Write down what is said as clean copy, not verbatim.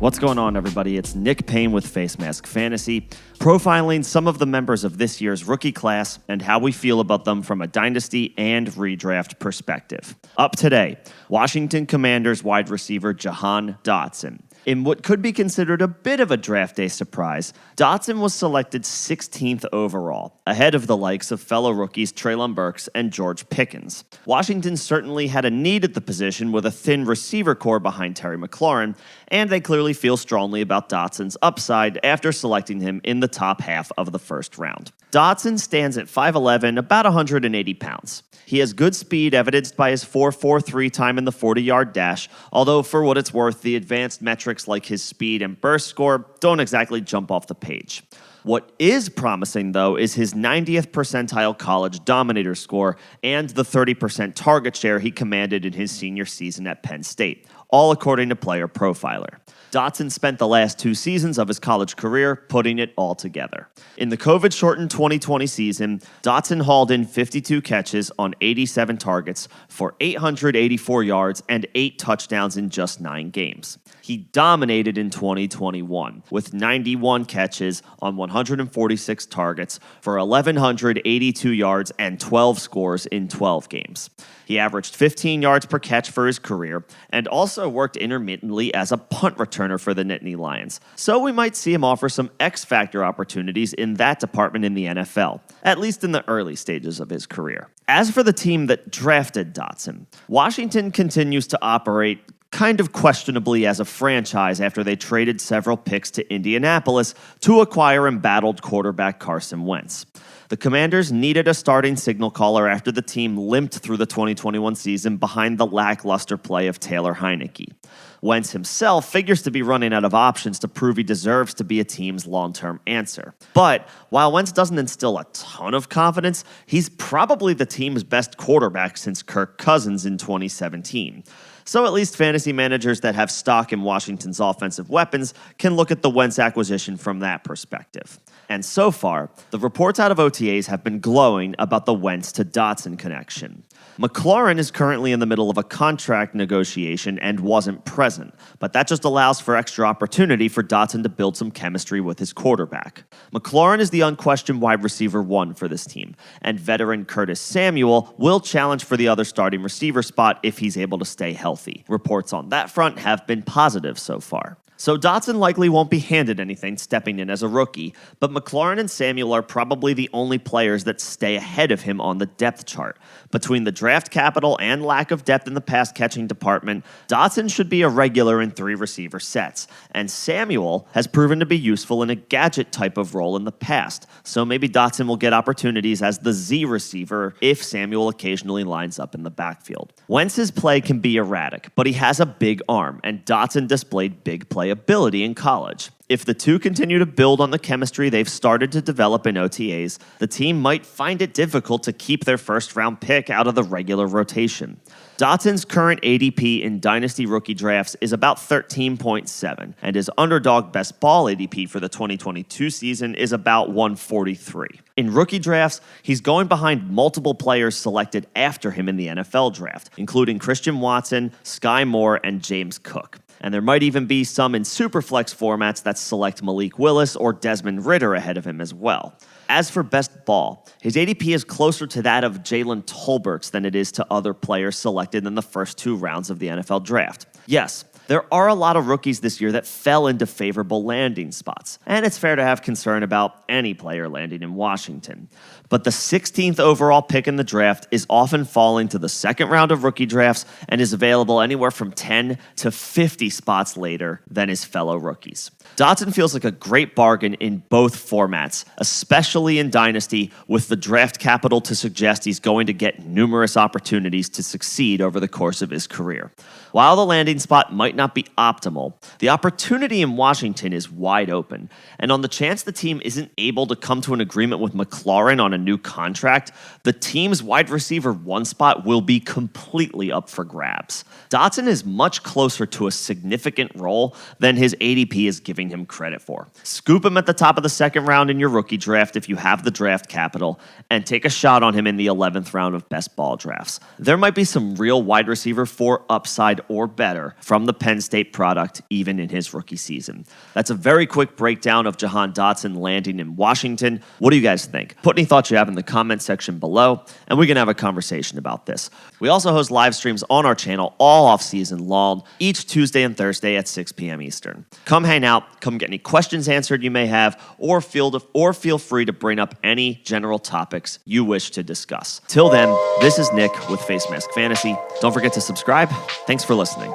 What's going on, everybody? It's Nick Payne with Facemask Fantasy, profiling some of the members of this year's rookie class and how we feel about them from a dynasty and redraft perspective. Up today, Washington Commanders wide receiver Jahan Dotson. In what could be considered a bit of a draft day surprise, Dotson was selected 16th overall, ahead of the likes of fellow rookies Treylon Burks and George Pickens. Washington certainly had a need at the position with a thin receiver core behind Terry McLaurin, and they clearly feel strongly about Dotson's upside after selecting him in the top half of the first round. Dotson stands at 5'11", about 180 pounds. He has good speed, evidenced by his 4.43 time in the 40-yard dash, although for what it's worth, the advanced metrics like his speed and burst score don't exactly jump off the page. What is promising, though, is his 90th percentile college dominator score and the 30% target share he commanded in his senior season at Penn State, all according to Player Profiler. Dotson spent the last 2 seasons of his college career putting it all together. In the COVID-shortened 2020 season, Dotson hauled in 52 catches on 87 targets for 884 yards and 8 touchdowns in just 9 games. He dominated in 2021 with 91 catches on 146 targets for 1,182 yards and 12 scores in 12 games. He averaged 15 yards per catch for his career and also worked intermittently as a punt returner for the Nittany Lions. So we might see him offer some X-Factor opportunities in that department in the NFL, at least in the early stages of his career. As for the team that drafted Dotson, Washington continues to operate kind of questionably as a franchise after they traded several picks to Indianapolis to acquire embattled quarterback Carson Wentz. The Commanders needed a starting signal caller after the team limped through the 2021 season behind the lackluster play of Taylor Heineke. Wentz himself figures to be running out of options to prove he deserves to be a team's long-term answer. But while Wentz doesn't instill a ton of confidence, he's probably the team's best quarterback since Kirk Cousins in 2017. So at least fantasy managers that have stock in Washington's offensive weapons can look at the Wentz acquisition from that perspective. And so far, the reports out of OTAs have been glowing about the Wentz to Dotson connection. McLaurin is currently in the middle of a contract negotiation and wasn't present, but that just allows for extra opportunity for Dotson to build some chemistry with his quarterback. McLaurin is the unquestioned wide receiver 1 for this team, and veteran Curtis Samuel will challenge for the other starting receiver spot if he's able to stay healthy. Reports on that front have been positive so far. So Dotson likely won't be handed anything stepping in as a rookie, but McLaurin and Samuel are probably the only players that stay ahead of him on the depth chart. Between the draft capital and lack of depth in the pass-catching department, Dotson should be a regular in 3 receiver sets, and Samuel has proven to be useful in a gadget type of role in the past, so maybe Dotson will get opportunities as the Z receiver if Samuel occasionally lines up in the backfield. Wentz's play can be erratic, but he has a big arm, and Dotson displayed big play ability in college. If the two continue to build on the chemistry they've started to develop in OTAs, the team might find it difficult to keep their first-round pick out of the regular rotation. Dotson's current ADP in Dynasty rookie drafts is about 13.7, and his underdog best ball ADP for the 2022 season is about 143. In rookie drafts, he's going behind multiple players selected after him in the NFL draft, including Christian Watson, Sky Moore, and James Cook. And there might even be some in Superflex formats that select Malik Willis or Desmond Ridder ahead of him as well. As for best ball, his ADP is closer to that of Jalen Tolbert's than it is to other players selected in the first 2 rounds of the NFL draft. Yes, there are a lot of rookies this year that fell into favorable landing spots, and it's fair to have concern about any player landing in Washington. But the 16th overall pick in the draft is often falling to the second round of rookie drafts and is available anywhere from 10 to 50 spots later than his fellow rookies. Dotson feels like a great bargain in both formats, especially in Dynasty, with the draft capital to suggest he's going to get numerous opportunities to succeed over the course of his career. While the landing spot might not be optimal, the opportunity in Washington is wide open, and on the chance the team isn't able to come to an agreement with McLaurin on a new contract, the team's wide receiver 1 spot will be completely up for grabs. Dotson is much closer to a significant role than his ADP is giving him credit for. Scoop him at the top of the second round in your rookie draft if you have the draft capital, and take a shot on him in the 11th round of best ball drafts. There might be some real wide receiver 4 upside or better from the Penn Penn State product even in his rookie season. That's a very quick breakdown of Jahan Dotson landing in Washington. What do you guys think? Put any thoughts you have in the comment section below, and we can have a conversation about this. We also host live streams on our channel all off-season long, each Tuesday and Thursday at 6 p.m. Eastern. Come hang out, come get any questions answered you may have, or feel free to bring up any general topics you wish to discuss. Till then, this is Nick with Facemask Fantasy. Don't forget to subscribe. Thanks for listening.